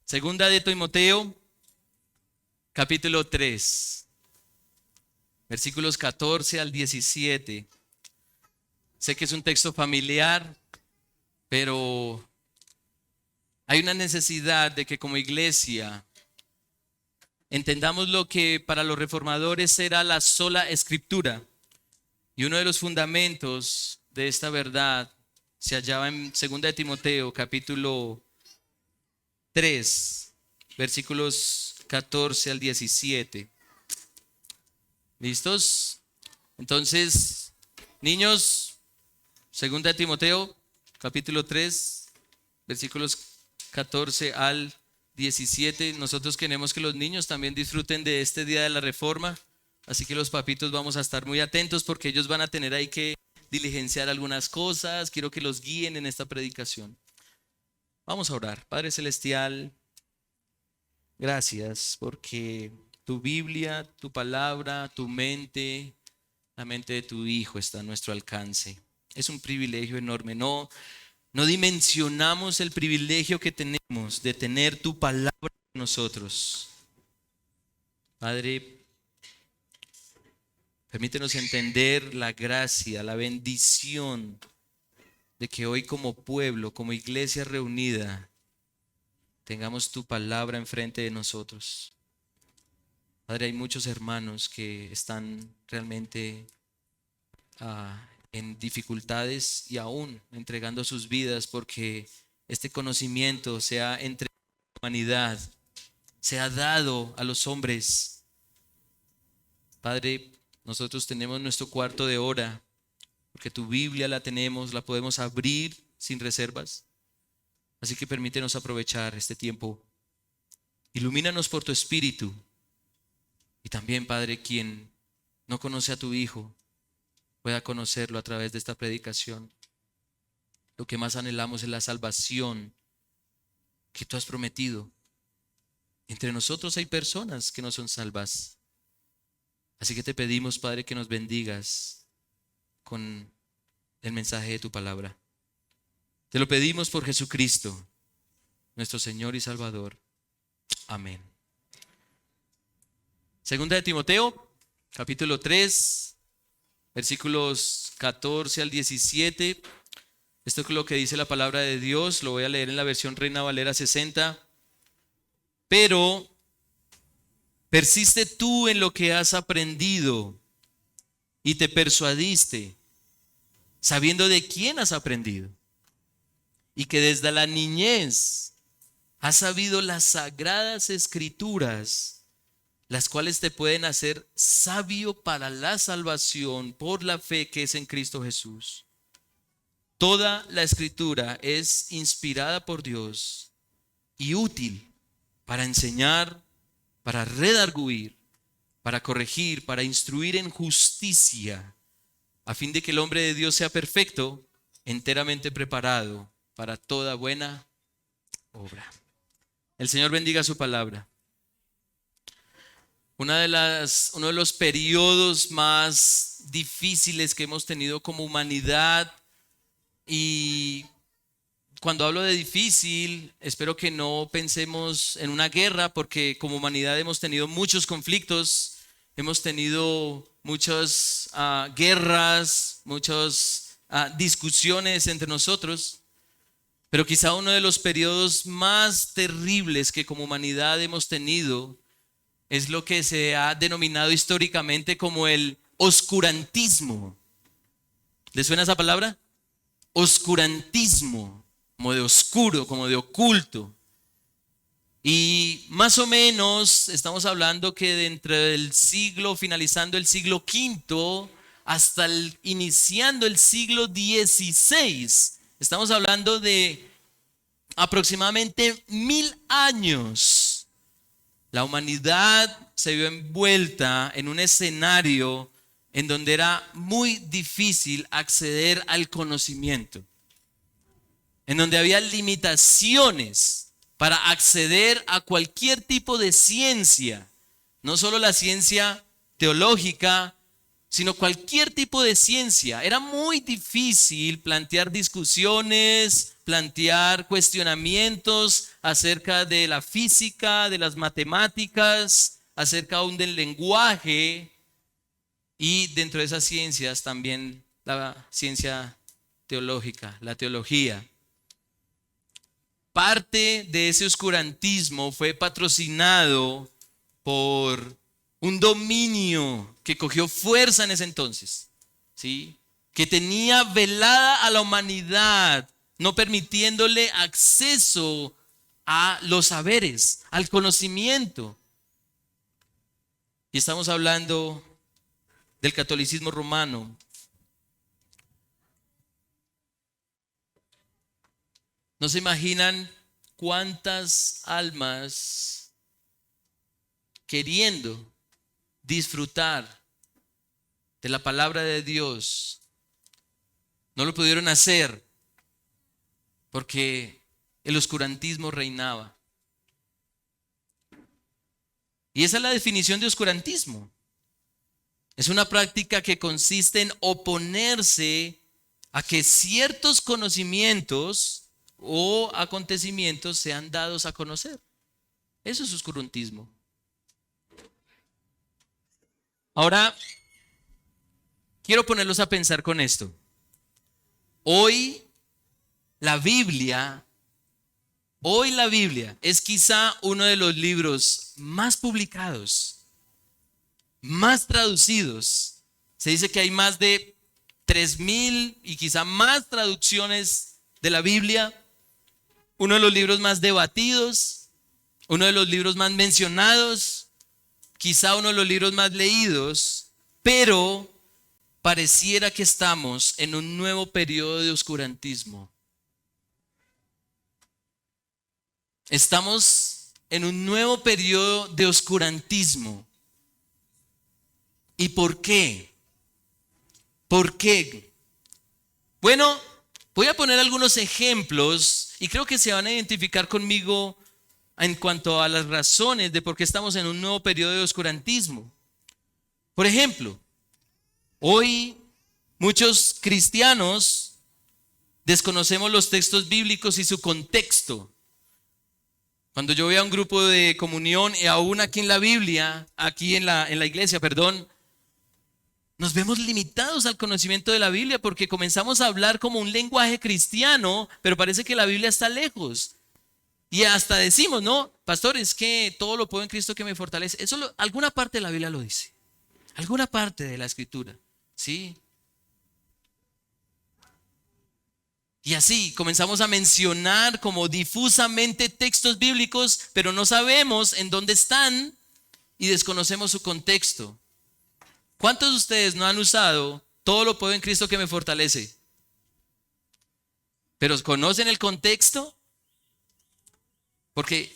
Segunda de Timoteo, capítulo 3, versículos 14 al 17. Sé que es un texto familiar, pero hay una necesidad de que como iglesia entendamos lo que para los reformadores era la sola escritura. Y uno de los fundamentos de esta verdad se hallaba en Segunda de Timoteo, capítulo 3, versículos 14 al 17. ¿Listos? Entonces, niños, Segunda de Timoteo, capítulo 3, versículos 14 al 17. Nosotros queremos que los niños también disfruten de este día de la Reforma, así que los papitos vamos a estar muy atentos porque ellos van a tener ahí que diligenciar algunas cosas. Quiero que los guíen en esta predicación. Vamos a orar. Padre Celestial, gracias porque tu Biblia, tu palabra, tu mente, la mente de tu Hijo está a nuestro alcance. Es un privilegio enorme. No dimensionamos el privilegio que tenemos de tener tu palabra en nosotros. Padre, permítenos entender la gracia, la bendición de que hoy como pueblo, como iglesia reunida, tengamos tu palabra enfrente de nosotros. Padre, hay muchos hermanos que están realmente en dificultades y aún entregando sus vidas porque este conocimiento se ha entregado a la humanidad, se ha dado a los hombres. Padre, nosotros tenemos nuestro cuarto de hora porque tu Biblia la tenemos, la podemos abrir sin reservas. Así que permítenos aprovechar este tiempo. Ilumínanos por tu Espíritu. Y también, Padre, quien no conoce a tu Hijo pueda conocerlo a través de esta predicación. Lo que más anhelamos es la salvación que tú has prometido. Entre nosotros hay personas que no son salvas. Así que te pedimos, Padre, que nos bendigas con el mensaje de tu palabra. Te lo pedimos por Jesucristo, nuestro Señor y Salvador. Amén. Segunda de Timoteo, capítulo 3, versículos 14 al 17. Esto es lo que dice la palabra de Dios. Lo voy a leer en la versión Reina Valera 60. Pero persiste tú en lo que has aprendido y te persuadiste, sabiendo de quién has aprendido, y que desde la niñez has sabido las sagradas escrituras, las cuales te pueden hacer sabio para la salvación por la fe que es en Cristo Jesús. Toda la escritura es inspirada por Dios y útil para enseñar, para redarguir, para corregir, para instruir en justicia, a fin de que el hombre de Dios sea perfecto, enteramente preparado para toda buena obra. El Señor bendiga su palabra. Uno de los periodos más difíciles que hemos tenido como humanidad, y cuando hablo de difícil, espero que no pensemos en una guerra, porque como humanidad hemos tenido muchos conflictos, hemos tenido muchas guerras, muchas discusiones entre nosotros, pero quizá uno de los periodos más terribles que como humanidad hemos tenido es lo que se ha denominado históricamente como el oscurantismo. ¿Les suena esa palabra? Oscurantismo, como de oscuro, como de oculto. Y más o menos estamos hablando que dentro del siglo, finalizando el siglo V hasta iniciando el siglo XVI, estamos hablando de aproximadamente 1000 años. La humanidad se vio envuelta en un escenario en donde era muy difícil acceder al conocimiento, en donde había limitaciones para acceder a cualquier tipo de ciencia, no solo la ciencia teológica, sino cualquier tipo de ciencia. Era muy difícil plantear discusiones, plantear cuestionamientos acerca de la física, de las matemáticas, acerca aún del lenguaje y dentro de esas ciencias también la ciencia teológica, la teología. Parte de ese oscurantismo fue patrocinado por un dominio que cogió fuerza en ese entonces, ¿sí? Que tenía velada a la humanidad, no permitiéndole acceso a los saberes, al conocimiento. Y estamos hablando del catolicismo romano. ¿No se imaginan cuántas almas queriendo disfrutar de la palabra de Dios no lo pudieron hacer porque el oscurantismo reinaba? Y esa es la definición de oscurantismo. Es una práctica que consiste en oponerse a que ciertos conocimientos o acontecimientos sean dados a conocer. Eso es oscurantismo. Ahora, quiero ponerlos a pensar con esto. Hoy la Biblia es quizá uno de los libros más publicados, más traducidos. Se dice que hay más de 3,000 y quizá más traducciones de la Biblia. Uno de los libros más debatidos, uno de los libros más mencionados, quizá uno de los libros más leídos, pero pareciera que estamos en un nuevo periodo de oscurantismo. Estamos en un nuevo periodo de oscurantismo. ¿Y por qué? ¿Por qué? Bueno, voy a poner algunos ejemplos y creo que se van a identificar conmigo en cuanto a las razones de por qué estamos en un nuevo periodo de oscurantismo. Por ejemplo, hoy muchos cristianos desconocemos los textos bíblicos y su contexto. Cuando yo voy a un grupo de comunión y aún aquí en la Biblia, aquí en la iglesia, nos vemos limitados al conocimiento de la Biblia porque comenzamos a hablar como un lenguaje cristiano, pero parece que la Biblia está lejos. Y hasta decimos, no, pastor, es que todo lo puedo en Cristo que me fortalece. Alguna parte de la Biblia lo dice, alguna parte de la Escritura, ¿sí? Y así comenzamos a mencionar como difusamente textos bíblicos, pero no sabemos en dónde están y desconocemos su contexto. ¿Cuántos de ustedes no han usado todo lo puedo en Cristo que me fortalece? ¿Pero conocen el contexto? Porque,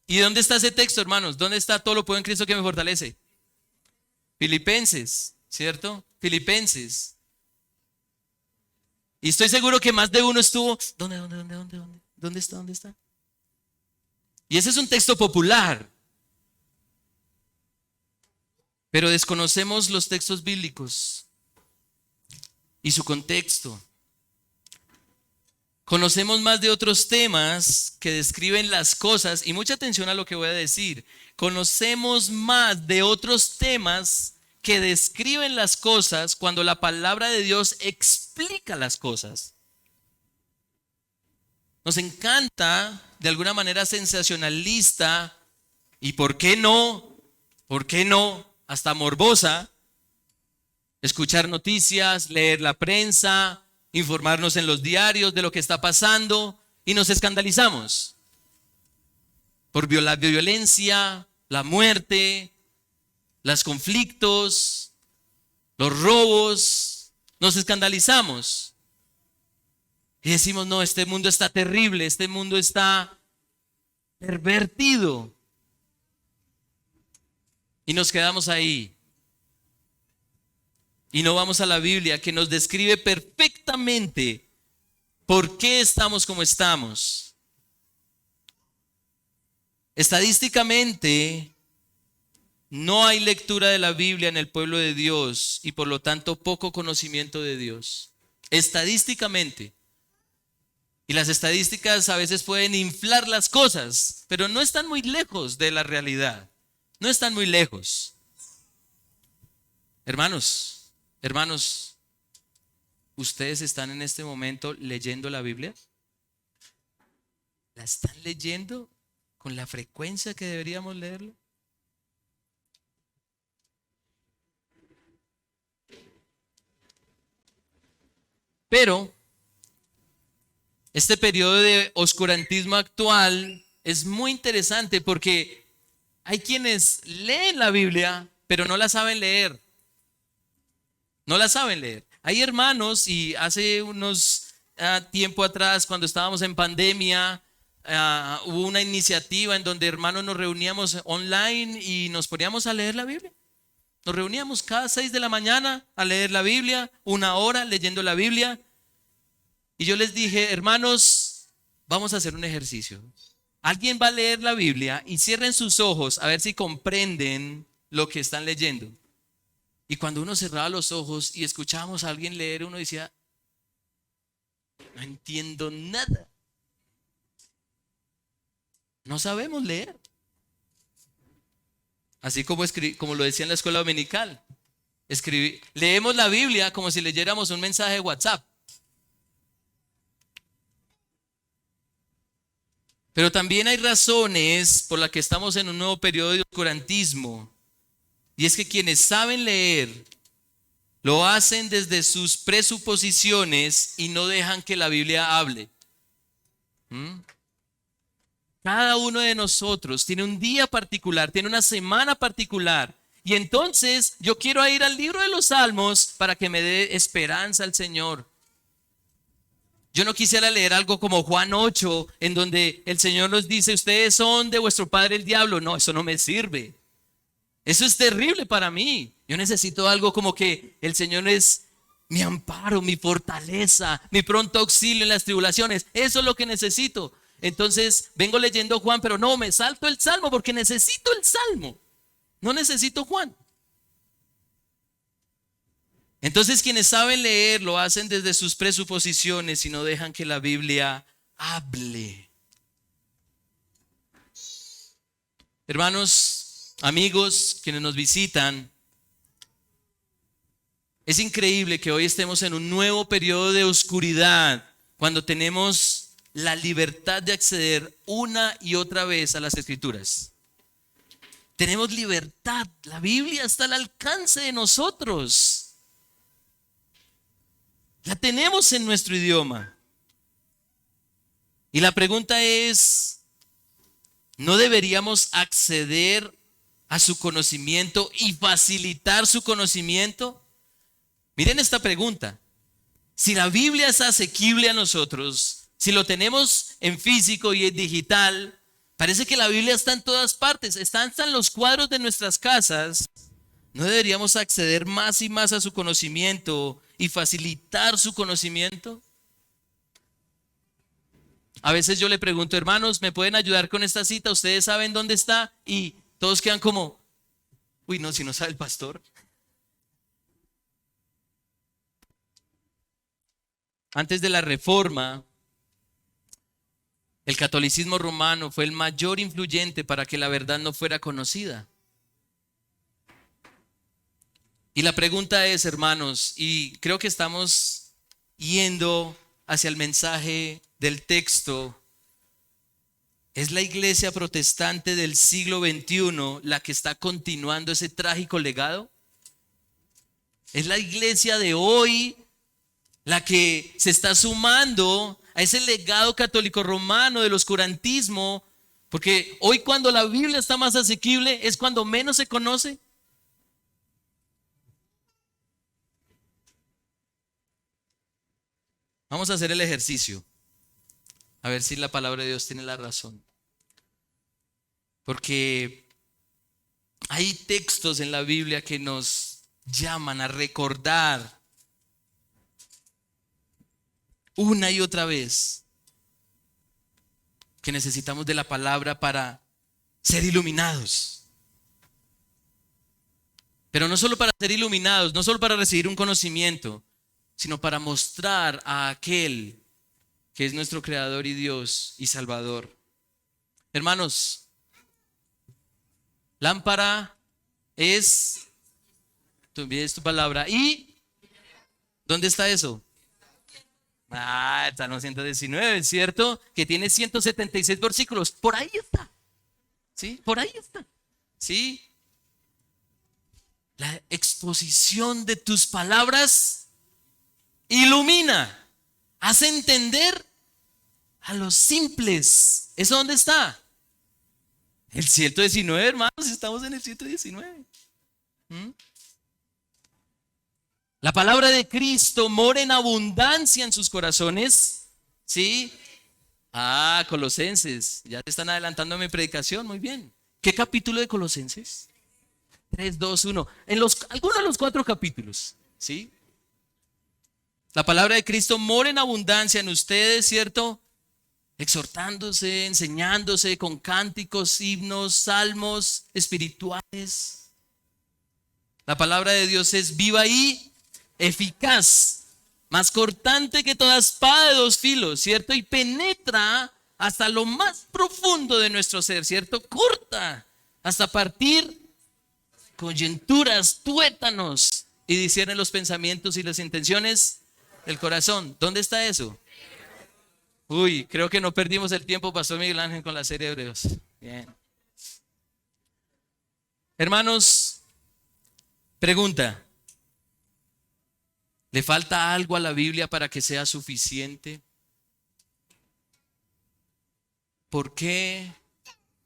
¿y dónde está ese texto, hermanos? ¿Dónde está todo lo puedo en Cristo que me fortalece? Filipenses, ¿cierto? Filipenses. Y estoy seguro que más de uno estuvo, ¿dónde? ¿Dónde está? ¿Dónde está? Y ese es un texto popular. Pero desconocemos los textos bíblicos y su contexto. Conocemos más de otros temas que describen las cosas, y mucha atención a lo que voy a decir. Conocemos más de otros temas que describen las cosas cuando la palabra de Dios explica las cosas. Nos encanta, de alguna manera sensacionalista, y ¿por qué no? Hasta morbosa, escuchar noticias, leer la prensa, informarnos en los diarios de lo que está pasando y nos escandalizamos por la violencia, la muerte, los conflictos, los robos. Nos escandalizamos y decimos, no, este mundo está terrible, este mundo está pervertido. Y nos quedamos ahí. Y no vamos a la Biblia que nos describe perfectamente por qué estamos como estamos. Estadísticamente, No hay lectura de la Biblia en el pueblo de Dios y por lo tanto poco conocimiento de Dios. Estadísticamente. Y las estadísticas a veces pueden inflar las cosas, pero no están muy lejos de la realidad. No están muy lejos. Hermanos, ¿ustedes están en este momento leyendo la Biblia? ¿La están leyendo con la frecuencia que deberíamos leerla? Pero este periodo de oscurantismo actual es muy interesante porque hay quienes leen la Biblia, pero no la saben leer. No la saben leer. Hay hermanos y hace unos tiempo atrás, cuando estábamos en pandemia, hubo una iniciativa en donde hermanos nos reuníamos online y nos poníamos a leer la Biblia. Nos reuníamos cada 6 de la mañana a leer la Biblia, 1 hora leyendo la Biblia. Y yo les dije, hermanos, vamos a hacer un ejercicio. Alguien va a leer la Biblia y cierren sus ojos a ver si comprenden lo que están leyendo. Y cuando uno cerraba los ojos y escuchábamos a alguien leer, uno decía, no entiendo nada. No sabemos leer. Así como lo decía en la escuela dominical. Leemos la Biblia como si leyéramos un mensaje de WhatsApp. Pero también hay razones por las que estamos en un nuevo periodo de oscurantismo. Y es que quienes saben leer lo hacen desde sus presuposiciones y no dejan que la Biblia hable. ¿Mm? Cada uno de nosotros tiene un día particular, tiene una semana particular. Y entonces yo quiero ir al libro de los Salmos para que me dé esperanza al Señor. Yo no quisiera leer algo como Juan 8, en donde el Señor nos dice, ustedes son de vuestro padre el diablo. No, eso no me sirve. Eso es terrible para mí. Yo necesito algo como que el Señor es mi amparo, mi fortaleza, mi pronto auxilio en las tribulaciones. Eso es lo que necesito. Entonces vengo leyendo Juan, pero no, me salto el Salmo porque necesito el Salmo. No necesito Juan. Entonces quienes saben leer lo hacen desde sus presuposiciones y no dejan que la Biblia hable. Hermanos, amigos, quienes nos visitan, es increíble que hoy estemos en un nuevo periodo de oscuridad cuando tenemos la libertad de acceder una y otra vez a las Escrituras. Tenemos libertad, la Biblia está al alcance de nosotros. La tenemos en nuestro idioma. Y la pregunta es, ¿no deberíamos acceder a su conocimiento y facilitar su conocimiento? Miren esta pregunta. Si la Biblia es asequible a nosotros, si lo tenemos en físico y en digital, parece que la Biblia está en todas partes, está en los cuadros de nuestras casas. ¿No deberíamos acceder más y más a su conocimiento y facilitar su conocimiento? A veces yo le pregunto, hermanos, ¿me pueden ayudar con esta cita? ¿Ustedes saben dónde está? Y todos quedan como, uy, no, si no sabe el pastor. Antes de la Reforma, el catolicismo romano fue el mayor influyente para que la verdad no fuera conocida. Y la pregunta es, hermanos, y creo que estamos yendo hacia el mensaje del texto, ¿es la iglesia protestante del siglo XXI la que está continuando ese trágico legado? ¿Es la iglesia de hoy la que se está sumando a ese legado católico romano del oscurantismo? Porque hoy cuando la Biblia está más asequible es cuando menos se conoce. Vamos a hacer el ejercicio, a ver si la palabra de Dios tiene la razón. Porque hay textos en la Biblia que nos llaman a recordar una y otra vez que necesitamos de la palabra para ser iluminados. Pero no solo para ser iluminados, no solo para recibir un conocimiento, sino para mostrar a aquel que es nuestro Creador y Dios y Salvador. Hermanos, lámpara es tu palabra. ¿Y dónde está eso? Salmo 119, ¿cierto? Que tiene 176 versículos. Por ahí está. ¿Sí? Por ahí está. ¿Sí? La exposición de tus palabras ilumina, hace entender a los simples. ¿Eso dónde está? El 119, hermanos, estamos en el 119. La palabra de Cristo mora en abundancia en sus corazones. ¿Sí? Colosenses. Ya te están adelantando a mi predicación. Muy bien. ¿Qué capítulo de Colosenses? 3, 2, 1. Algunos de los 4 capítulos. ¿Sí? La palabra de Cristo mora en abundancia en ustedes, ¿cierto? Exhortándose, enseñándose con cánticos, himnos, salmos espirituales. La palabra de Dios es viva y eficaz, más cortante que toda espada de 2 filos, ¿cierto? Y penetra hasta lo más profundo de nuestro ser, ¿cierto? Corta hasta partir coyunturas, tuétanos, y discierne los pensamientos y las intenciones del corazón. ¿Dónde está eso? Uy, creo que no perdimos el tiempo, Pastor Miguel Ángel, con la serie de Hebreos. Bien. Hermanos, pregunta. ¿Le falta algo a la Biblia para que sea suficiente? ¿Por qué?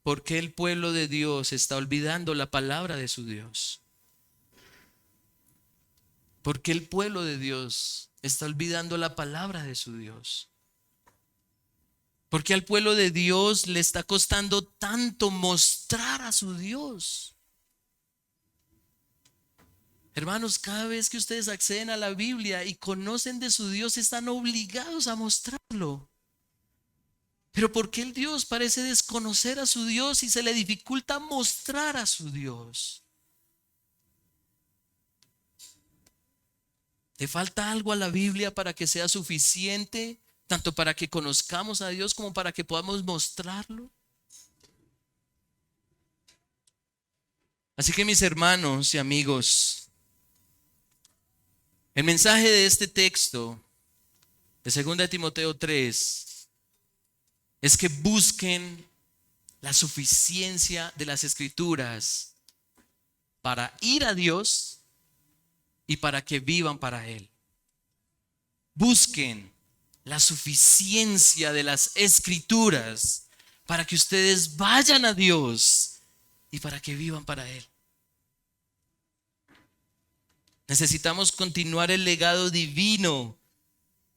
¿Por qué el pueblo de Dios está olvidando la palabra de su Dios? ¿Por qué el pueblo de Dios está olvidando la palabra de su Dios? ¿Por qué al pueblo de Dios le está costando tanto mostrar a su Dios? Hermanos, cada vez que ustedes acceden a la Biblia y conocen de su Dios, están obligados a mostrarlo. Pero ¿por qué el Dios parece desconocer a su Dios y se le dificulta mostrar a su Dios? ¿Le falta algo a la Biblia para que sea suficiente, tanto para que conozcamos a Dios como para que podamos mostrarlo? Así que, mis hermanos y amigos, el mensaje de este texto de 2 Timoteo 3 es que busquen la suficiencia de las Escrituras para ir a Dios y para que vivan para Él. Busquen la suficiencia de las Escrituras para que ustedes vayan a Dios y para que vivan para Él. Necesitamos continuar el legado divino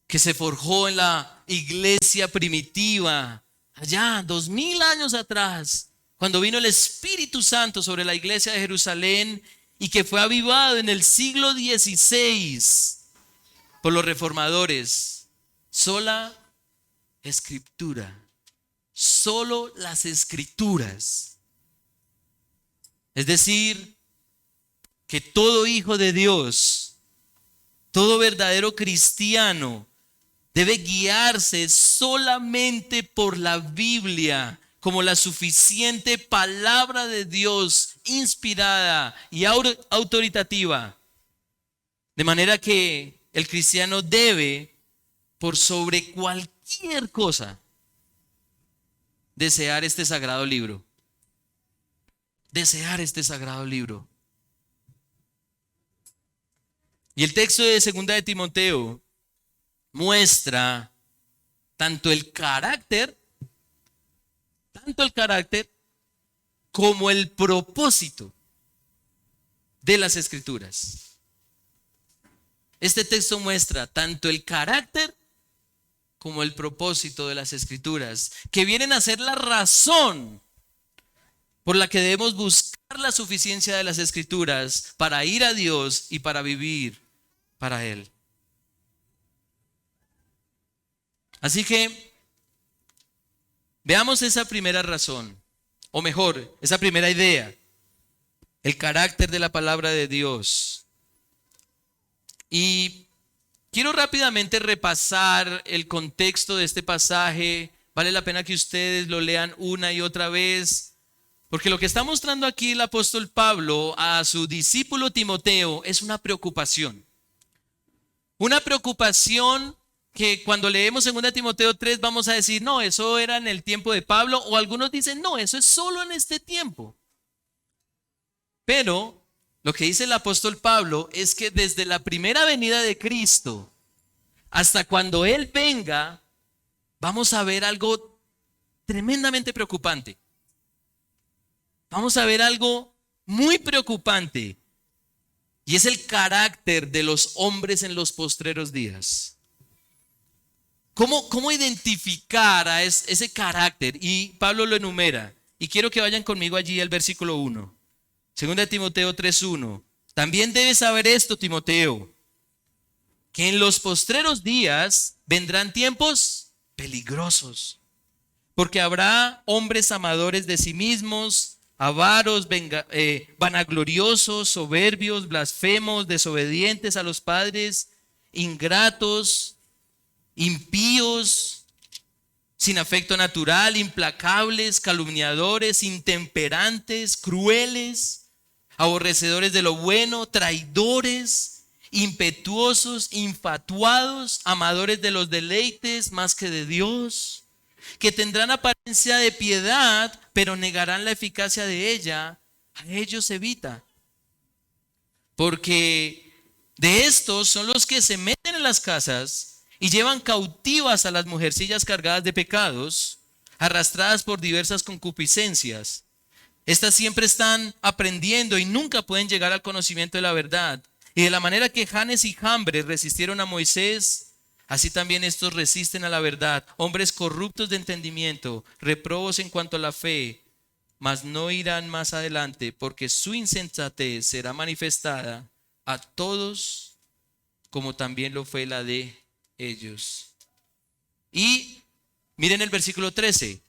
que se forjó en la iglesia primitiva, allá 2000 años atrás, cuando vino el Espíritu Santo sobre la iglesia de Jerusalén y que fue avivado en el siglo XVI por los reformadores. Sola escritura, solo las escrituras. Es decir, que todo hijo de Dios, todo verdadero cristiano, debe guiarse solamente por la Biblia como la suficiente palabra de Dios inspirada y autoritativa. De manera que el cristiano debe, por sobre cualquier cosa, desear este sagrado libro. Desear este sagrado libro. Y el texto de 2 Timoteo muestra tanto el carácter como el propósito de las Escrituras. Este texto muestra tanto el carácter como el propósito de las Escrituras, que vienen a ser la razón por la que debemos buscar la suficiencia de las Escrituras para ir a Dios y para vivir para Él. Así que veamos esa primera razón, o mejor, esa primera idea. el carácter de la palabra de Dios. Y quiero rápidamente repasar el contexto de este pasaje. Vale la pena que ustedes lo lean una y otra vez, porque lo que está mostrando aquí el apóstol Pablo a su discípulo Timoteo es una preocupación. Una preocupación que cuando leemos en 2 Timoteo 3 vamos a decir, no, eso era en el tiempo de Pablo, o algunos dicen, no, eso es solo en este tiempo. Pero lo que dice el apóstol Pablo es que desde la primera venida de Cristo hasta cuando Él venga, vamos a ver algo tremendamente preocupante. Vamos a ver algo muy preocupante. Y es el carácter de los hombres en los postreros días. ¿Cómo identificar a ese carácter? Y Pablo lo enumera. Y quiero que vayan conmigo allí al versículo 1. 2 Timoteo 3:1. También debes saber esto, Timoteo, que en los postreros días vendrán tiempos peligrosos, porque habrá hombres amadores de sí mismos, avaros, vanagloriosos, soberbios, blasfemos, desobedientes a los padres, ingratos, impíos, sin afecto natural, implacables, calumniadores, intemperantes, crueles, aborrecedores de lo bueno, traidores, impetuosos, infatuados, amadores de los deleites más que de Dios, que tendrán apariencia de piedad, pero negarán la eficacia de ella. A ellos evita, porque de estos son los que se meten en las casas y llevan cautivas a las mujercillas cargadas de pecados, arrastradas por diversas concupiscencias. Estas siempre están aprendiendo y nunca pueden llegar al conocimiento de la verdad. Y de la manera que Janes y Jambres resistieron a Moisés, así también estos resisten a la verdad. Hombres corruptos de entendimiento, reprobos en cuanto a la fe, mas no irán más adelante, porque su insensatez será manifestada a todos, como también lo fue la de ellos. Y miren el versículo 13.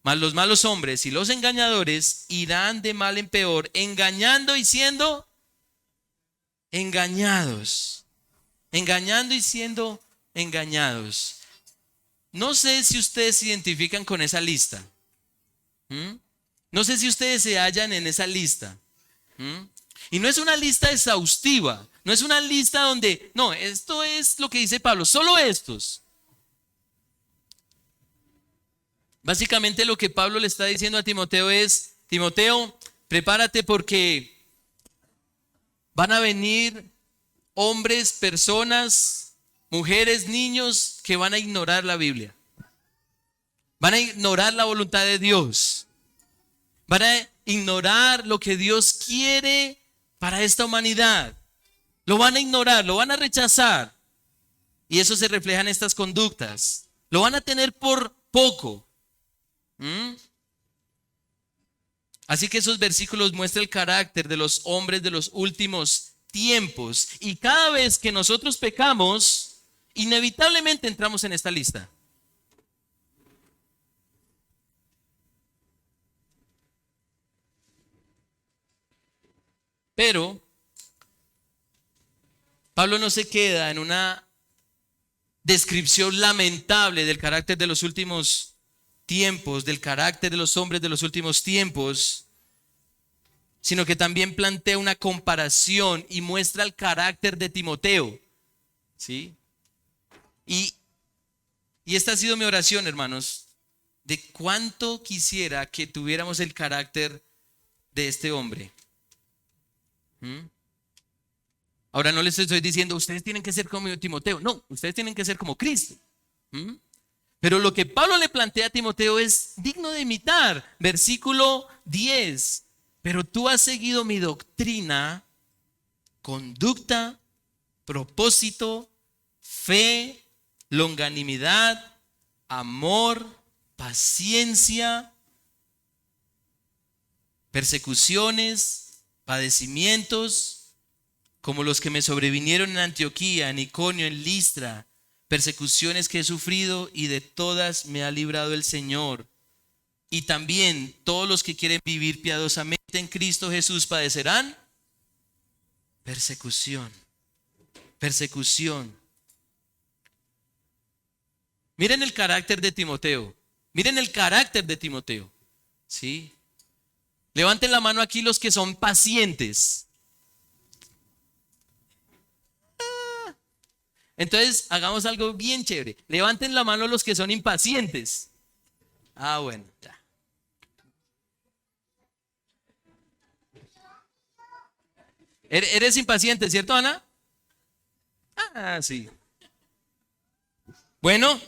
Mas los malos hombres y los engañadores irán de mal en peor, engañando y siendo engañados. Engañando y siendo engañados. No sé si ustedes se identifican con esa lista. No sé si ustedes se hallan en esa lista. Y no es una lista exhaustiva. No es una lista donde, no, esto es lo que dice Pablo, solo estos. Básicamente lo que Pablo le está diciendo a Timoteo es, Timoteo, prepárate porque van a venir hombres, personas, mujeres, niños que van a ignorar la Biblia. Van a ignorar la voluntad de Dios. Van a ignorar lo que Dios quiere para esta humanidad. Lo van a ignorar, lo van a rechazar. Y eso se refleja en estas conductas. Lo van a tener por poco. Así que esos versículos muestran el carácter de los hombres de los últimos tiempos. Y cada vez que nosotros pecamos, inevitablemente entramos en esta lista. Pero Pablo no se queda en una descripción lamentable del carácter de los últimos tiempos, del carácter de los hombres de los últimos tiempos, sino que también plantea una comparación y muestra el carácter de Timoteo. ¿Sí? Y esta ha sido mi oración, hermanos, de cuánto quisiera que tuviéramos el carácter de este hombre. Ahora no les estoy diciendo, ustedes tienen que ser como Timoteo. No, ustedes tienen que ser como Cristo. Pero lo que Pablo le plantea a Timoteo es digno de imitar. Versículo 10. Pero tú has seguido mi doctrina, conducta, propósito, fe, longanimidad, amor, paciencia, persecuciones, padecimientos, como los que me sobrevinieron en Antioquía, en Iconio, en Listra, persecuciones que he sufrido y de todas me ha librado el Señor. Y también todos los que quieren vivir piadosamente en Cristo Jesús padecerán persecución. Persecución. Miren el carácter de Timoteo. Miren el carácter de Timoteo. ¿Sí? Levanten la mano aquí los que son pacientes. Entonces, hagamos algo bien chévere. Levanten la mano los que son impacientes. Bueno, ya. Eres impaciente, ¿cierto, Ana? Sí. Bueno,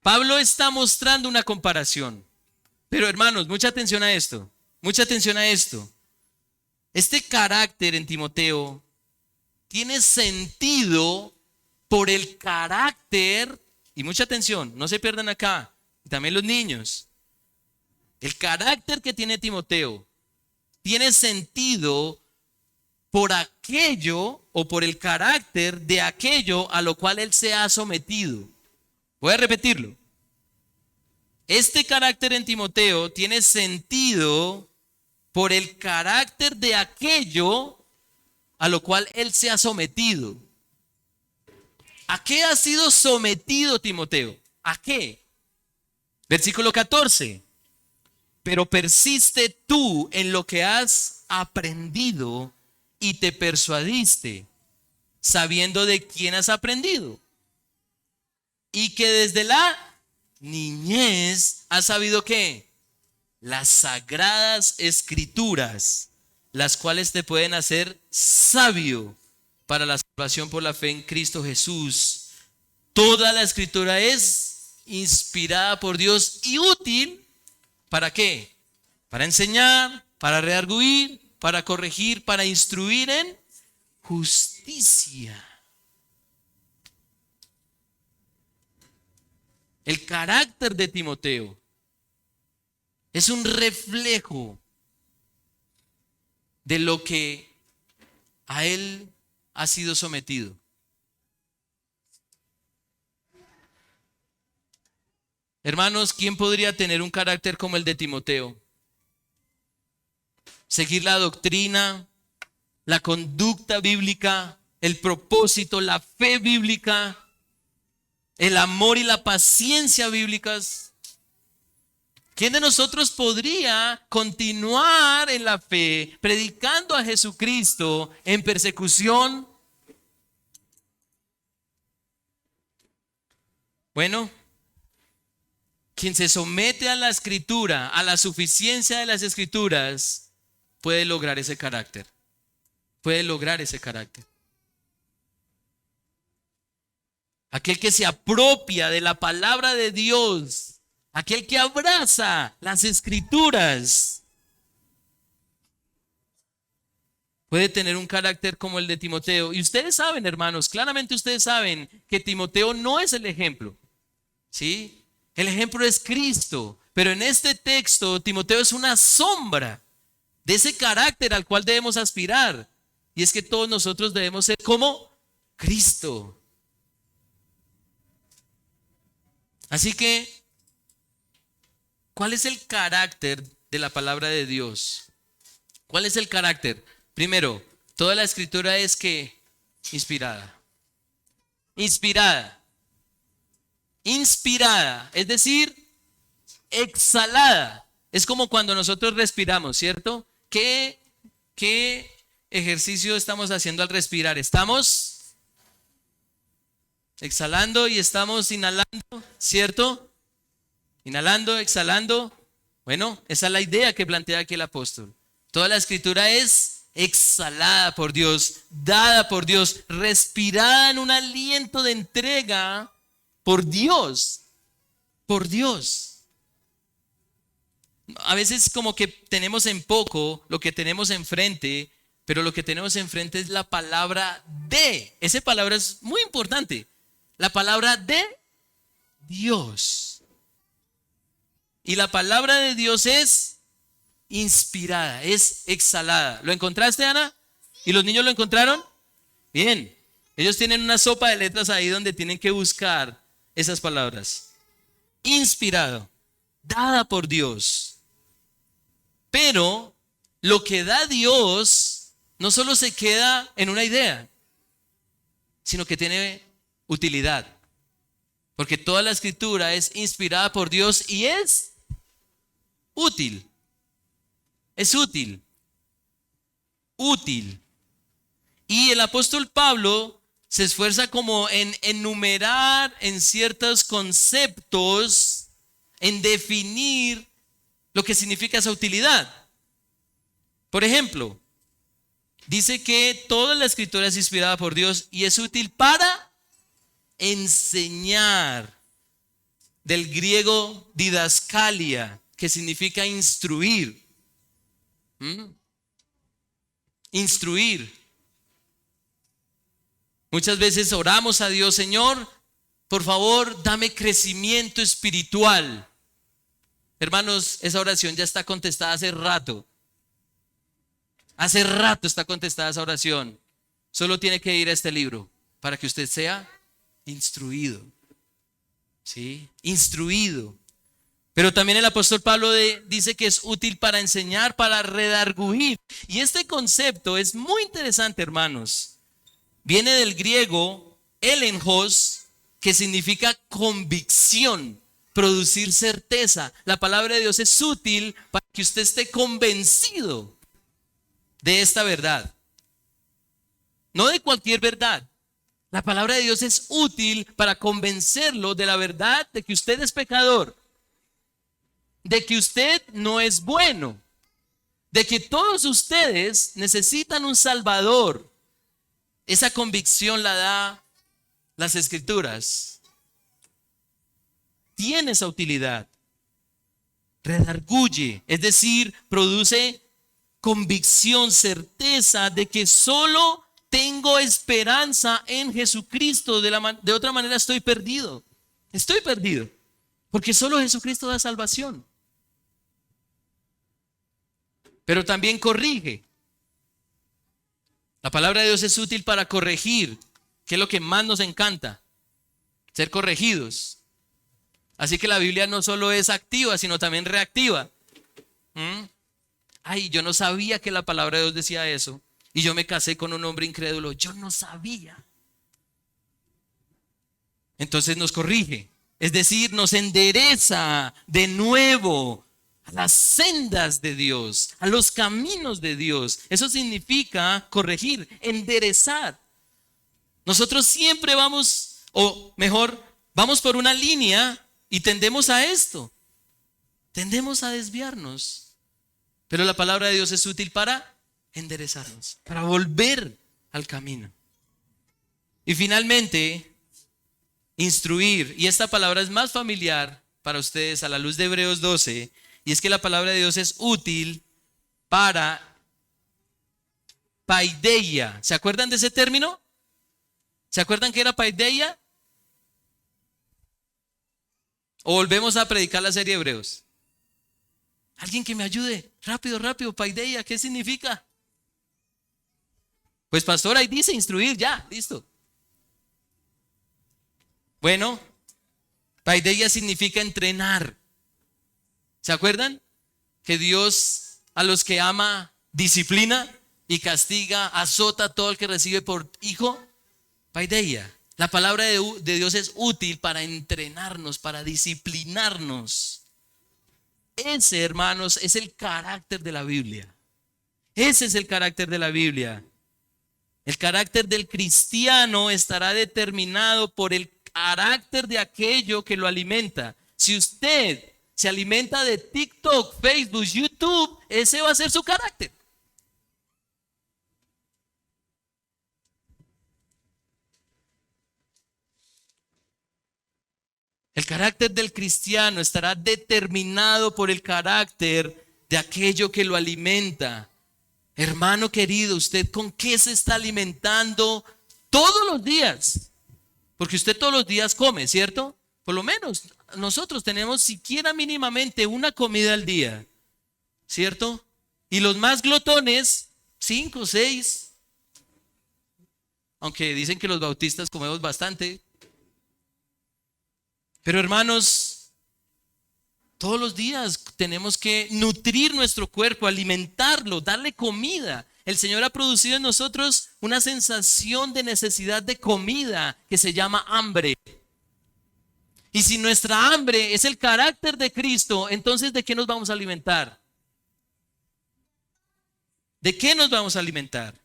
Pablo está mostrando una comparación. Pero hermanos, mucha atención a esto. Mucha atención a esto. Este carácter en Timoteo tiene sentido por el carácter, y mucha atención, no se pierdan acá, y también los niños. El carácter que tiene Timoteo tiene sentido por aquello o por el carácter de aquello a lo cual él se ha sometido. Voy a repetirlo. Este carácter en Timoteo tiene sentido por el carácter de aquello a lo cual él se ha sometido. ¿A qué ha sido sometido Timoteo? ¿A qué? Versículo 14. Pero persiste tú en lo que has aprendido y te persuadiste, sabiendo de quién has aprendido. Y que desde la niñez has sabido ¿qué? Las sagradas escrituras, las cuales te pueden hacer sabio para la salvación por la fe en Cristo Jesús. Toda la escritura es inspirada por Dios y útil, ¿para qué? Para enseñar, para redarguir, para corregir, para instruir en justicia. El carácter de Timoteo es un reflejo de lo que a él ha sido sometido. Hermanos, ¿quién podría tener un carácter como el de Timoteo? Seguir la doctrina, la conducta bíblica, el propósito, la fe bíblica, el amor y la paciencia bíblicas. ¿Quién de nosotros podría continuar en la fe, predicando a Jesucristo en persecución? Bueno, quien se somete a la escritura, a la suficiencia de las escrituras, puede lograr ese carácter. Puede lograr ese carácter. Aquel que se apropia de la palabra de Dios, aquel que abraza las escrituras, puede tener un carácter como el de Timoteo. Y ustedes saben, hermanos, claramente ustedes saben que Timoteo no es el ejemplo, ¿sí? El ejemplo es Cristo. Pero en este texto, Timoteo es una sombra de ese carácter al cual debemos aspirar. Y es que todos nosotros debemos ser como Cristo. Así que, ¿cuál es el carácter de la palabra de Dios? ¿Cuál es el carácter? Primero, toda la escritura es que inspirada. Inspirada. Inspirada, es decir, exhalada. Es como cuando nosotros respiramos, ¿cierto? ¿Qué ejercicio estamos haciendo al respirar? Estamos exhalando y estamos inhalando, ¿cierto? Inhalando, exhalando. Bueno, esa es la idea que plantea aquí el apóstol. Toda la escritura es exhalada por Dios, dada por Dios, respirada en un aliento de entrega por Dios. Por Dios. A veces como que tenemos en poco lo que tenemos enfrente, pero lo que tenemos enfrente es la palabra de. Esa palabra es muy importante. La palabra de Dios. Y la palabra de Dios es inspirada, es exhalada. ¿Lo encontraste, Ana? ¿Y los niños lo encontraron? Bien. Ellos tienen una sopa de letras ahí donde tienen que buscar esas palabras. Inspirado. dada por Dios. Pero lo que da Dios no solo se queda en una idea, sino que tiene utilidad. Porque toda la escritura es inspirada por Dios y es útil. Es útil. Útil. Y el apóstol Pablo se esfuerza como en enumerar en ciertos conceptos, en definir lo que significa esa utilidad. Por ejemplo, dice que toda la escritura es inspirada por Dios y es útil para enseñar, del griego didaskalia, que significa instruir. Instruir. Muchas veces oramos a Dios: Señor, por favor, dame crecimiento espiritual. Hermanos, esa oración ya está contestada hace rato. Hace rato está contestada esa oración. Solo tiene que ir a este libro para que usted sea instruido. ¿Sí? Instruido. Pero también el apóstol Pablo dice que es útil para enseñar, para redarguir. Y este concepto es muy interesante, hermanos. Viene del griego elenjos, que significa convicción, producir certeza. La palabra de Dios es útil para que usted esté convencido de esta verdad. No de cualquier verdad. La palabra de Dios es útil para convencerlo de la verdad de que usted es pecador, de que usted no es bueno, de que todos ustedes necesitan un Salvador. Esa convicción la da las Escrituras. Tiene esa utilidad. Redarguye, es decir, produce convicción, certeza de que solo tengo esperanza en Jesucristo. De otra manera estoy perdido. Estoy perdido. Porque solo Jesucristo da salvación. Pero también corrige. La palabra de Dios es útil para corregir, que es lo que más nos encanta, ser corregidos. Así que la Biblia no solo es activa, sino también reactiva. Ay, yo no sabía que la palabra de Dios decía eso. Y yo me casé con un hombre incrédulo. Yo no sabía. Entonces nos corrige. Es decir, nos endereza de nuevo a las sendas de Dios, a los caminos de Dios. Eso significa corregir, enderezar. Nosotros siempre vamos, o mejor, vamos por una línea y tendemos a esto. Tendemos a desviarnos. Pero la palabra de Dios es útil para enderezarnos, para volver al camino. Y finalmente, instruir. Y esta palabra es más familiar para ustedes a la luz de Hebreos 12. Y es que la palabra de Dios es útil para paideia. ¿Se acuerdan de ese término? ¿Se acuerdan que era paideia? ¿O volvemos a predicar la serie de Hebreos? Alguien que me ayude. Rápido, rápido. Paideia, ¿qué significa? Pues pastor, ahí dice instruir, ya, listo. Bueno, paideia significa entrenar. ¿Se acuerdan? Que Dios a los que ama disciplina y castiga, azota a todo el que recibe por hijo. Paideia. La palabra de Dios es útil para entrenarnos, para disciplinarnos. Ese, hermanos, es el carácter de la Biblia. Ese es el carácter de la Biblia. El carácter del cristiano estará determinado por el carácter de aquello que lo alimenta. Si usted se alimenta de TikTok, Facebook, YouTube, ese va a ser su carácter. El carácter del cristiano estará determinado por el carácter de aquello que lo alimenta. Hermano querido, ¿usted con qué se está alimentando todos los días? Porque usted todos los días come, ¿cierto? Por lo menos nosotros tenemos siquiera mínimamente una comida al día, ¿cierto? Y los más glotones, 5, 6. Aunque dicen que los bautistas comemos bastante. Pero hermanos, Todos los días tenemos que nutrir nuestro cuerpo, alimentarlo, darle comida. El Señor ha producido en nosotros una sensación de necesidad de comida que se llama hambre. Y si nuestra hambre es el carácter de Cristo, entonces ¿de qué nos vamos a alimentar? ¿De qué nos vamos a alimentar?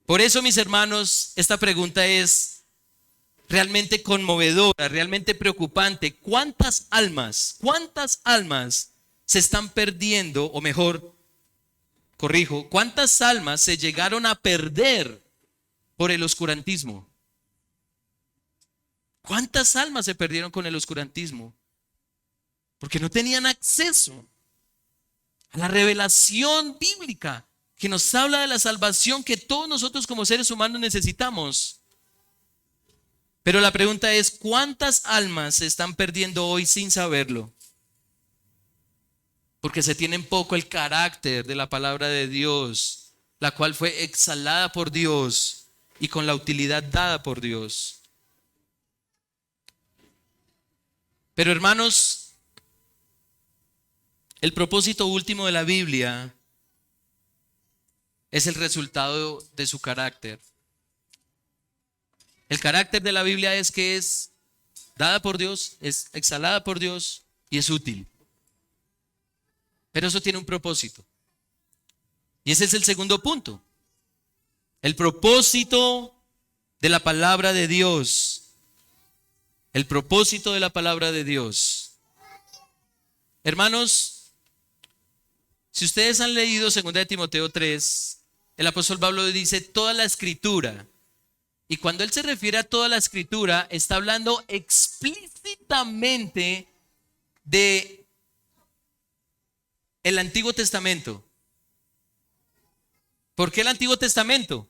Por eso, mis hermanos, esta pregunta es realmente conmovedora, realmente preocupante. ¿Cuántas almas se están perdiendo? O mejor, corrijo, ¿cuántas almas se llegaron a perder por el oscurantismo? ¿Cuántas almas se perdieron con el oscurantismo? Porque no tenían acceso a la revelación bíblica que nos habla de la salvación que todos nosotros como seres humanos necesitamos. Pero la pregunta es, ¿cuántas almas se están perdiendo hoy sin saberlo? Porque se tiene en poco el carácter de la palabra de Dios, la cual fue exhalada por Dios y con la utilidad dada por Dios. Pero hermanos, el propósito último de la Biblia es el resultado de su carácter. El carácter de la Biblia es que es dada por Dios, es exhalada por Dios y es útil. Pero eso tiene un propósito. Y ese es el segundo punto. El propósito de la palabra de Dios. El propósito de la palabra de Dios. Hermanos, si ustedes han leído 2 de Timoteo 3, el apóstol Pablo dice toda la escritura. Y cuando él se refiere a toda la escritura, está hablando explícitamente de el Antiguo Testamento. ¿Por qué el Antiguo Testamento?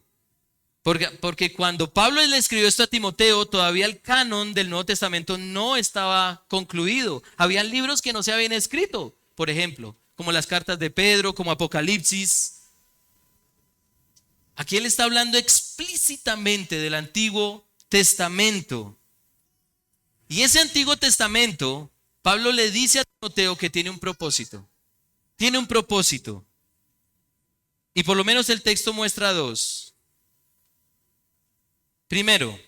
Porque cuando Pablo le escribió esto a Timoteo, todavía el canon del Nuevo Testamento no estaba concluido. Había libros que no se habían escrito, por ejemplo, como las cartas de Pedro, como Apocalipsis. Aquí él está hablando explícitamente del Antiguo Testamento. Y ese Antiguo Testamento, Pablo le dice a Timoteo que tiene un propósito. Tiene un propósito. Y por lo menos el texto muestra dos. Primero,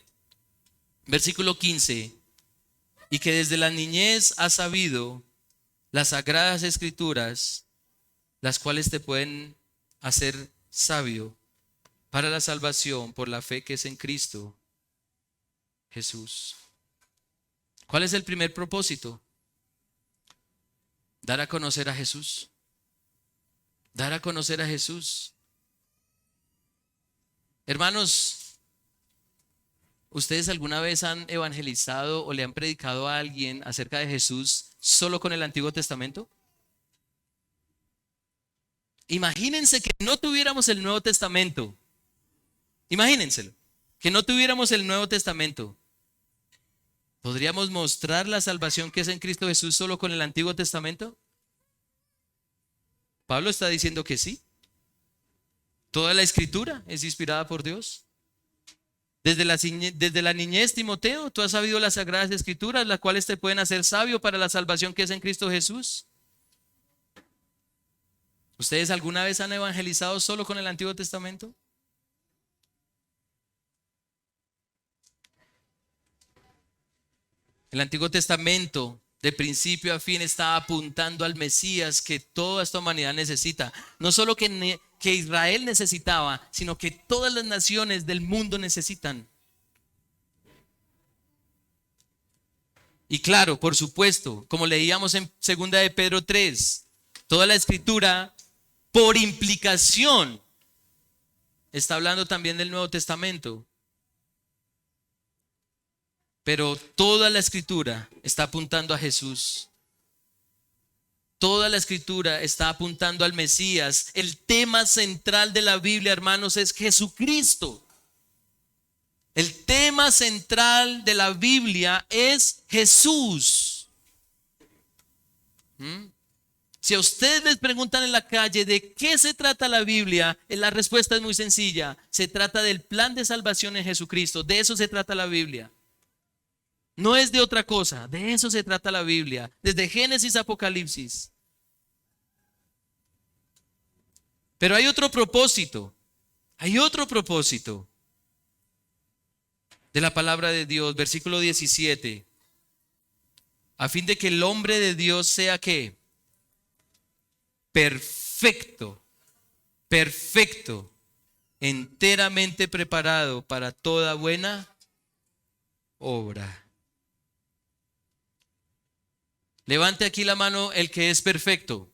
versículo 15. Y que desde la niñez has sabido las sagradas escrituras, las cuales te pueden hacer sabio para la salvación por la fe que es en Cristo Jesús. ¿Cuál es el primer propósito? Dar a conocer a Jesús. Dar a conocer a Jesús. Hermanos, ¿ustedes alguna vez han evangelizado o le han predicado a alguien acerca de Jesús solo con el Antiguo Testamento? Imagínense que no tuviéramos el Nuevo Testamento. Imagínenselo, que no tuviéramos el Nuevo Testamento. ¿Podríamos mostrar la salvación que es en Cristo Jesús solo con el Antiguo Testamento? Pablo está diciendo que sí. Toda la escritura es inspirada por Dios. Desde la niñez, Timoteo, tú has sabido las sagradas escrituras, las cuales te pueden hacer sabio para la salvación que es en Cristo Jesús. ¿Ustedes alguna vez han evangelizado solo con el Antiguo Testamento? El Antiguo Testamento, de principio a fin, está apuntando al Mesías que toda esta humanidad necesita. No solo que Israel necesitaba, sino que todas las naciones del mundo necesitan. Y claro, por supuesto, como leíamos en 2 de Pedro 3, toda la escritura, por implicación, está hablando también del Nuevo Testamento. Pero toda la escritura está apuntando a Jesús. Toda la escritura está apuntando al Mesías. El tema central de la Biblia, hermanos, es Jesucristo. El tema central de la Biblia es Jesús. Si a ustedes les preguntan en la calle de qué se trata la Biblia, la respuesta es muy sencilla. Se trata del plan de salvación en Jesucristo. De eso se trata la Biblia. No es de otra cosa. De eso se trata la Biblia. Desde Génesis a Apocalipsis. Pero hay otro propósito. Hay otro propósito de la palabra de Dios. Versículo 17. A fin de que el hombre de Dios sea ¿qué? Perfecto. Perfecto. Enteramente preparado para toda buena obra. Levante aquí la mano el que es perfecto.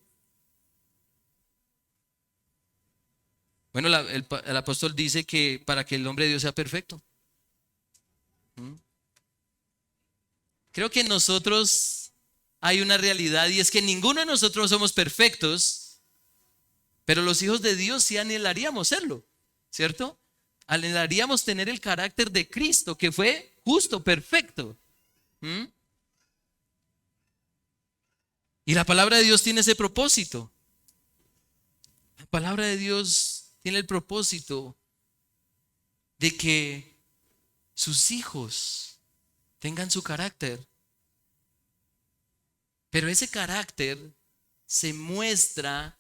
Bueno, el apóstol dice que para que el hombre de Dios sea perfecto. Creo que en nosotros hay una realidad y es que ninguno de nosotros somos perfectos, pero los hijos de Dios sí anhelaríamos serlo, ¿cierto? Anhelaríamos tener el carácter de Cristo, que fue justo, perfecto. Y la palabra de Dios tiene ese propósito. La palabra de Dios tiene el propósito de que sus hijos tengan su carácter. Pero ese carácter se muestra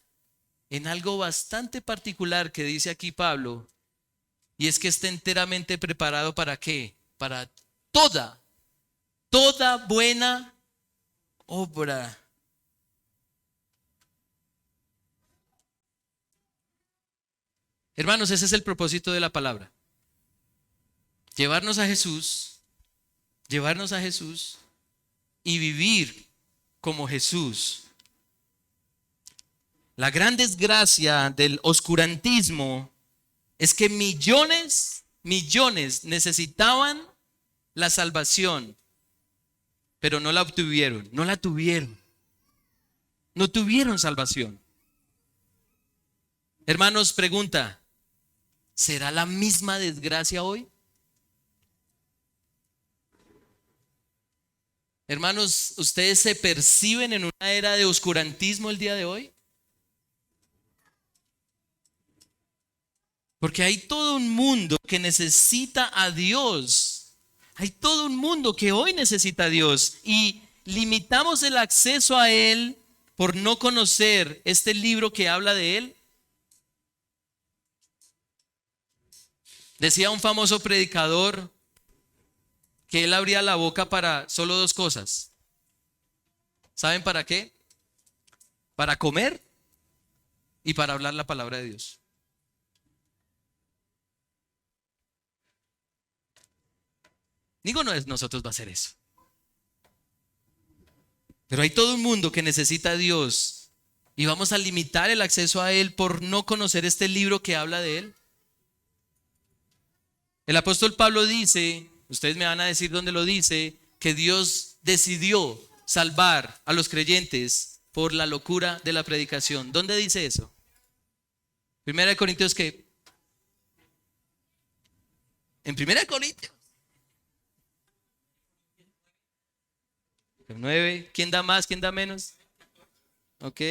en algo bastante particular que dice aquí Pablo, y es que está enteramente preparado ¿para qué? Para toda buena obra. Hermanos, ese es el propósito de la palabra. Llevarnos a Jesús y vivir como Jesús. La gran desgracia del oscurantismo es que millones necesitaban la salvación, pero no la obtuvieron, no tuvieron salvación. Hermanos, pregunta, ¿será la misma desgracia hoy? Hermanos, ¿ustedes se perciben en una era de oscurantismo el día de hoy? Porque hay todo un mundo que necesita a Dios. Hay todo un mundo que hoy necesita a Dios. Y limitamos el acceso a Él por no conocer este libro que habla de Él. Decía un famoso predicador que él abría la boca para solo dos cosas. ¿Saben para qué? Para comer y para hablar la palabra de Dios. Ninguno de nosotros va a hacer eso. Pero hay todo un mundo que necesita a Dios y vamos a limitar el acceso a Él por no conocer este libro que habla de Él. El apóstol Pablo dice, ustedes me van a decir dónde lo dice, que Dios decidió salvar a los creyentes por la locura de la predicación. ¿Dónde dice eso? Primera de Corintios, ¿qué? En Primera de Corintios 9, ¿quién da más? ¿Quién da menos? Ok.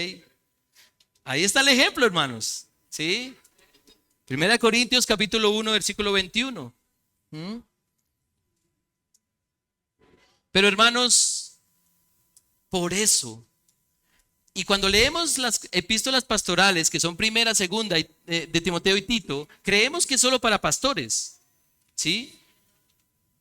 Ahí está el ejemplo, hermanos. ¿Sí? Primera de Corintios capítulo 1, versículo 21. Pero hermanos, por eso, y cuando leemos las epístolas pastorales, que son primera, segunda de Timoteo y Tito, creemos que es solo para pastores, ¿sí?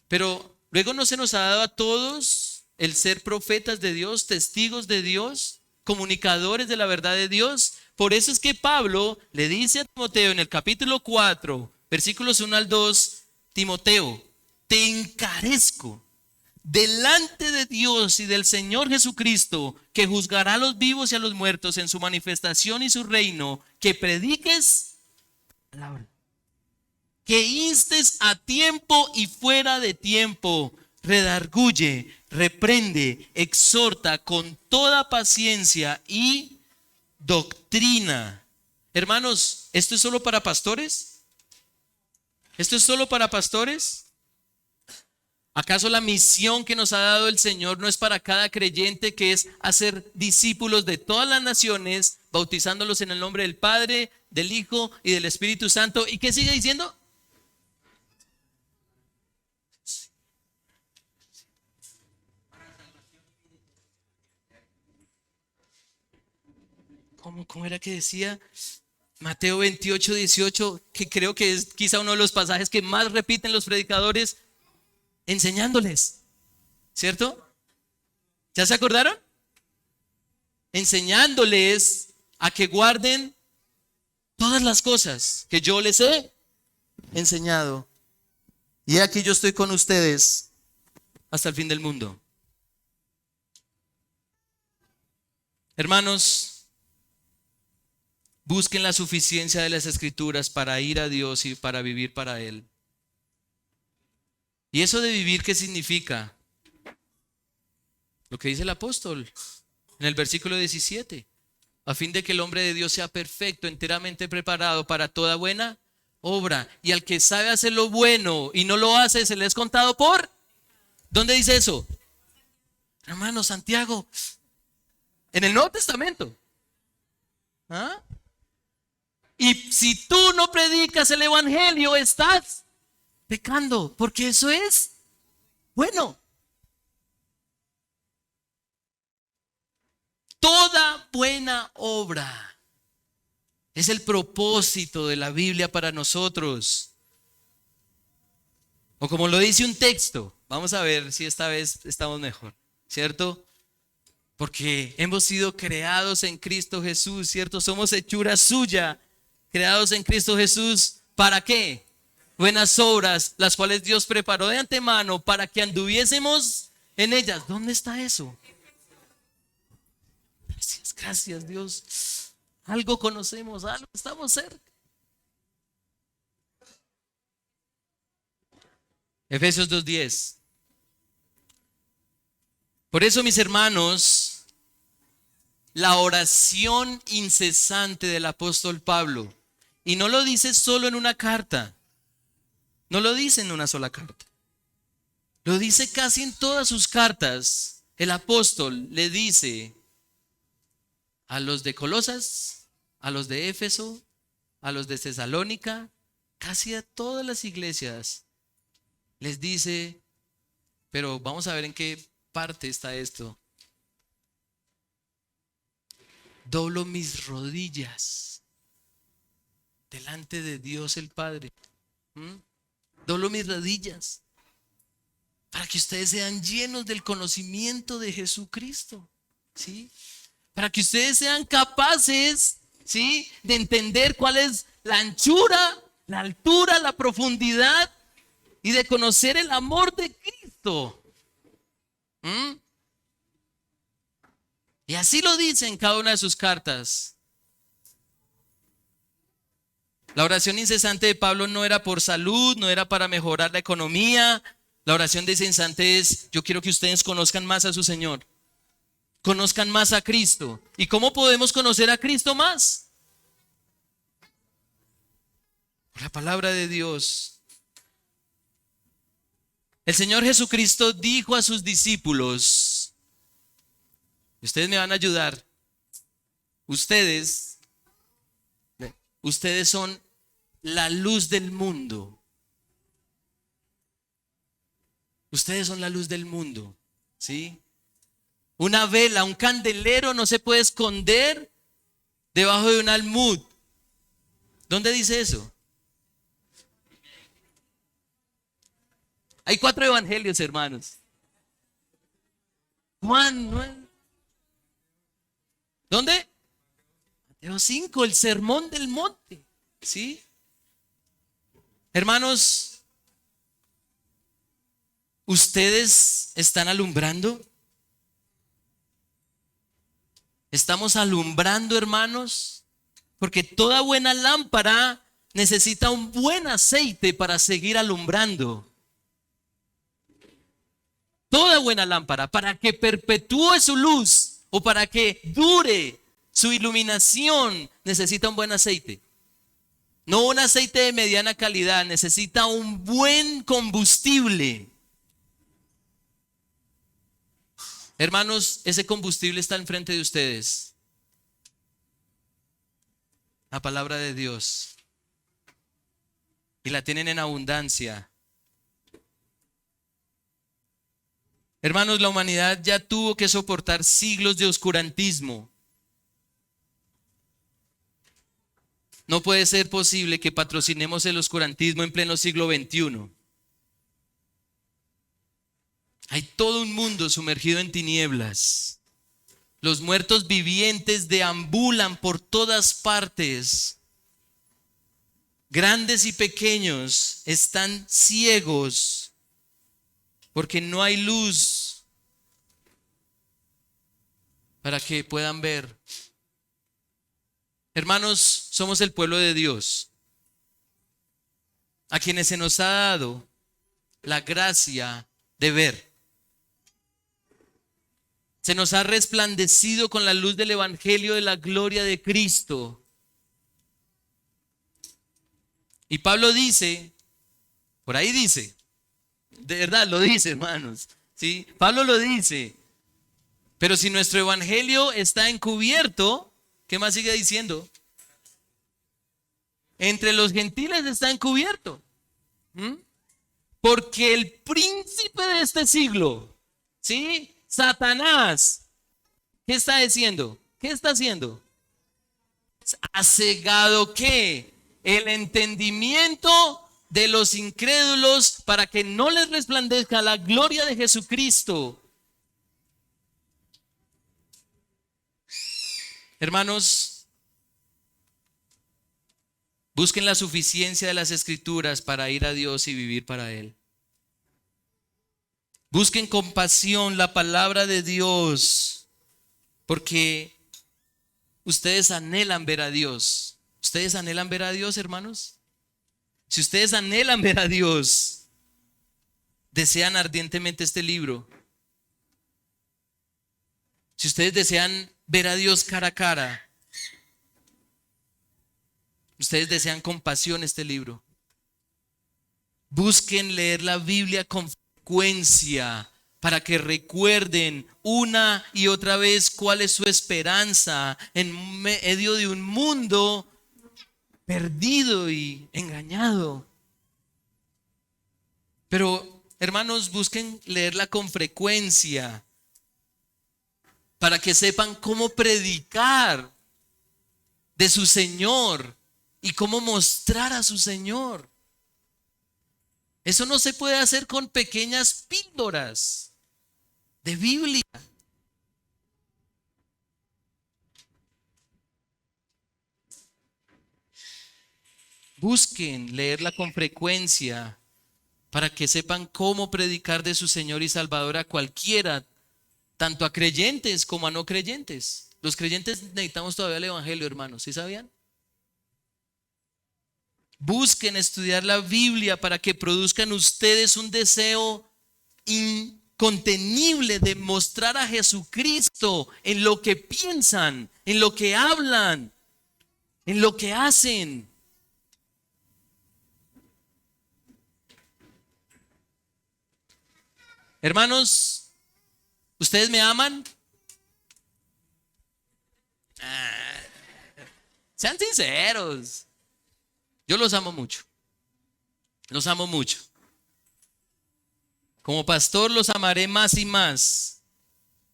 Pero luego no se nos ha dado a todos el ser profetas de Dios, testigos de Dios, comunicadores de la verdad de Dios. Por eso es que Pablo le dice a Timoteo en el capítulo 4, versículos 1 al 2, Timoteo, te encarezco delante de Dios y del Señor Jesucristo, que juzgará a los vivos y a los muertos en su manifestación y su reino, que prediques palabra, que instes a tiempo y fuera de tiempo, redarguye, reprende, exhorta con toda paciencia y doctrina. Hermanos, ¿esto es solo para pastores? ¿Esto es solo para pastores? ¿Acaso la misión que nos ha dado el Señor no es para cada creyente, que es hacer discípulos de todas las naciones, bautizándolos en el nombre del Padre, del Hijo y del Espíritu Santo? ¿Y qué sigue diciendo? ¿cómo era que decía? Mateo 28, 18, que creo que es quizá uno de los pasajes que más repiten los predicadores, enseñándoles, ¿cierto? ¿Ya se acordaron? Enseñándoles a que guarden todas las cosas que yo les he enseñado. Y aquí yo estoy con ustedes hasta el fin del mundo. Hermanos, busquen la suficiencia de las Escrituras para ir a Dios y para vivir para Él. ¿Y eso de vivir qué significa? Lo que dice el apóstol en el versículo 17. A fin de que el hombre de Dios sea perfecto, enteramente preparado para toda buena obra. Y al que sabe hacer lo bueno y no lo hace, se le es contado por... ¿Dónde dice eso? Hermano, Santiago. En el Nuevo Testamento. ¿Ah? Y si tú no predicas el evangelio, estás pecando, porque eso es bueno. Toda buena obra es el propósito de la Biblia para nosotros. O como lo dice un texto, vamos a ver si esta vez estamos mejor, ¿cierto? Porque hemos sido creados en Cristo Jesús, ¿cierto? Somos hechura suya, creados en Cristo Jesús. ¿Para qué? Buenas obras, las cuales Dios preparó de antemano para que anduviésemos en ellas. ¿Dónde está eso? Gracias Dios. Algo conocemos, algo estamos cerca. Efesios 2:10. Por eso, mis hermanos, la oración incesante del apóstol Pablo, y no lo dice solo en una carta, no lo dice en una sola carta, lo dice casi en todas sus cartas. El apóstol le dice a los de Colosas, a los de Éfeso, a los de Tesalónica, casi a todas las iglesias, les dice, pero vamos a ver en qué parte está esto. Doblo mis rodillas delante de Dios el Padre. Doblo mis rodillas para que ustedes sean llenos del conocimiento de Jesucristo, ¿sí? Para que ustedes sean capaces, ¿sí?, de entender cuál es la anchura, la altura, la profundidad y de conocer el amor de Cristo. Y así lo dice en cada una de sus cartas. La oración incesante de Pablo no era por salud, no era para mejorar la economía. La oración incesante es: yo quiero que ustedes conozcan más a su Señor, conozcan más a Cristo. ¿Y cómo podemos conocer a Cristo más? Por la palabra de Dios. El Señor Jesucristo dijo a sus discípulos, ustedes me van a ayudar, ustedes son la luz del mundo. Ustedes son la luz del mundo, ¿sí? Una vela, un candelero no se puede esconder debajo de un almud. ¿Dónde dice eso? Hay 4 evangelios, hermanos. Juan, ¿no? ¿Dónde? Mateo 5, el sermón del monte, ¿sí? Hermanos, ¿ustedes están alumbrando? ¿Estamos alumbrando, hermanos? Porque toda buena lámpara necesita un buen aceite para seguir alumbrando. Toda buena lámpara, para que perpetúe su luz o para que dure su iluminación, necesita un buen aceite. No un aceite de mediana calidad, necesita un buen combustible. Hermanos, ese combustible está enfrente de ustedes. La palabra de Dios. Y la tienen en abundancia. Hermanos, la humanidad ya tuvo que soportar siglos de oscurantismo. No puede ser posible que patrocinemos el oscurantismo en pleno siglo XXI. Hay todo un mundo sumergido en tinieblas. Los muertos vivientes deambulan por todas partes. Grandes y pequeños están ciegos porque no hay luz para que puedan ver. Hermanos, somos el pueblo de Dios, a quienes se nos ha dado la gracia de ver. Se nos ha resplandecido con la luz del evangelio de la gloria de Cristo. Y Pablo dice, por ahí dice, de verdad lo dice, hermanos, ¿sí? Pablo lo dice, pero si nuestro evangelio está encubierto, ¿qué más sigue diciendo? Entre los gentiles está encubierto. Porque el príncipe de este siglo, ¿sí? Satanás, ¿qué está diciendo? ¿Qué está haciendo? Ha cegado ¿qué? El entendimiento de los incrédulos para que no les resplandezca la gloria de Jesucristo. Hermanos, busquen la suficiencia de las Escrituras para ir a Dios y vivir para Él. Busquen con pasión la palabra de Dios, porque ustedes anhelan ver a Dios. ¿Ustedes anhelan ver a Dios, hermanos? Si ustedes anhelan ver a Dios, desean ardientemente este libro. Si ustedes desean ver a Dios cara a cara, ustedes desean con pasión este libro. Busquen leer la Biblia con frecuencia para que recuerden una y otra vez cuál es su esperanza en medio de un mundo perdido y engañado. Pero, hermanos, busquen leerla con frecuencia para que sepan cómo predicar de su Señor y cómo mostrar a su Señor. Eso no se puede hacer con pequeñas píldoras de Biblia. Busquen leerla con frecuencia para que sepan cómo predicar de su Señor y Salvador a cualquiera, tanto a creyentes como a no creyentes. Los creyentes necesitamos todavía el evangelio, hermanos, ¿sí sabían? Busquen estudiar la Biblia para que produzcan ustedes un deseo incontenible de mostrar a Jesucristo en lo que piensan, en lo que hablan, en lo que hacen. Hermanos, ¿ustedes me aman? Sean sinceros. Yo los amo mucho. Los amo mucho. Como pastor los amaré más y más.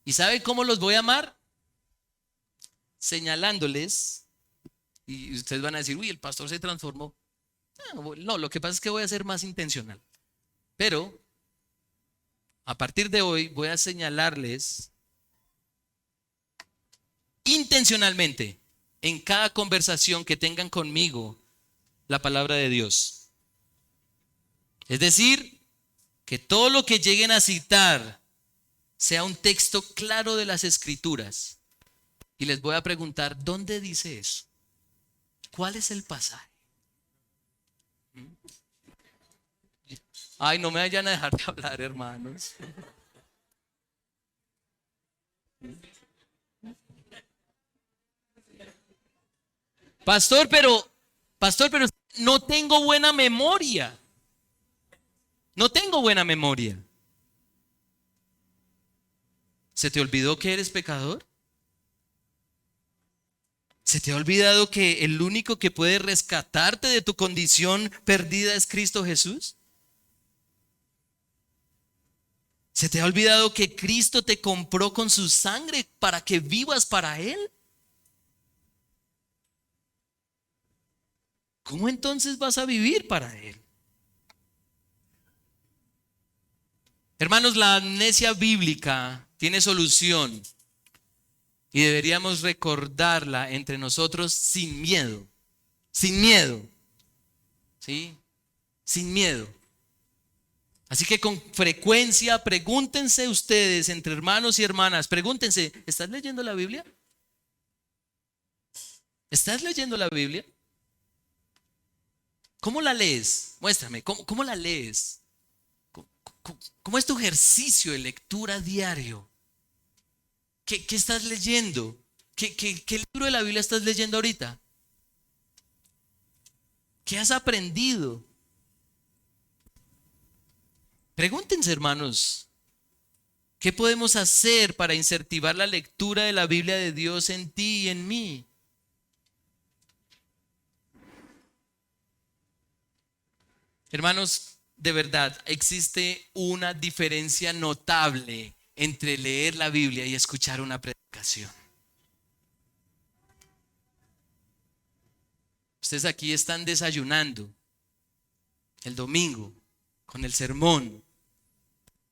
¿Y sabe cómo los voy a amar? Señalándoles. Y ustedes van a decir, uy, el pastor se transformó. No, lo que pasa es que voy a ser más intencional. Pero a partir de hoy voy a señalarles intencionalmente en cada conversación que tengan conmigo la palabra de Dios. Es decir, que todo lo que lleguen a citar sea un texto claro de las Escrituras. Y les voy a preguntar, ¿dónde dice eso? ¿Cuál es el pasaje? Ay, no me vayan a dejar de hablar, hermanos. Pastor, pero no tengo buena memoria. No tengo buena memoria. ¿Se te olvidó que eres pecador? ¿Se te ha olvidado que el único que puede rescatarte de tu condición perdida es Cristo Jesús? ¿Se te ha olvidado que Cristo te compró con su sangre para que vivas para Él? ¿cómo entonces vas a vivir para Él? Hermanos, la amnesia bíblica tiene solución y deberíamos recordarla entre nosotros sin miedo, ¿sí? Sin miedo. Así que con frecuencia pregúntense ustedes entre hermanos y hermanas, pregúntense, ¿estás leyendo la Biblia? ¿Estás leyendo la Biblia? ¿Cómo la lees? Muéstrame, ¿cómo la lees? ¿Cómo es tu ejercicio de lectura diario? ¿Qué estás leyendo? ¿Qué libro de la Biblia estás leyendo ahorita? ¿Qué has aprendido? Pregúntense, hermanos, ¿qué podemos hacer para incentivar la lectura de la Biblia de Dios en ti y en mí? Hermanos, de verdad, existe una diferencia notable entre leer la Biblia y escuchar una predicación. Ustedes aquí están desayunando el domingo con el sermón.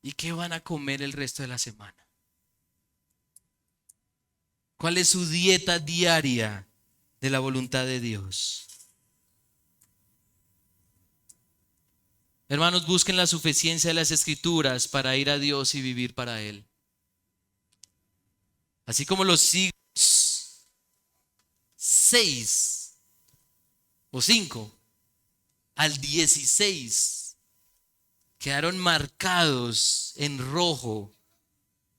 ¿Y qué van a comer el resto de la semana? ¿Cuál es su dieta diaria de la voluntad de Dios? Hermanos, busquen la suficiencia de las Escrituras para ir a Dios y vivir para Él. Así como los siglos 6 o 5 al 16 quedaron marcados en rojo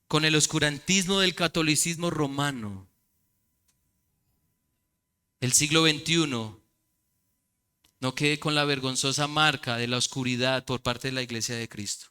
con el oscurantismo del catolicismo romano. El siglo XXI no quede con la vergonzosa marca de la oscuridad por parte de la Iglesia de Cristo.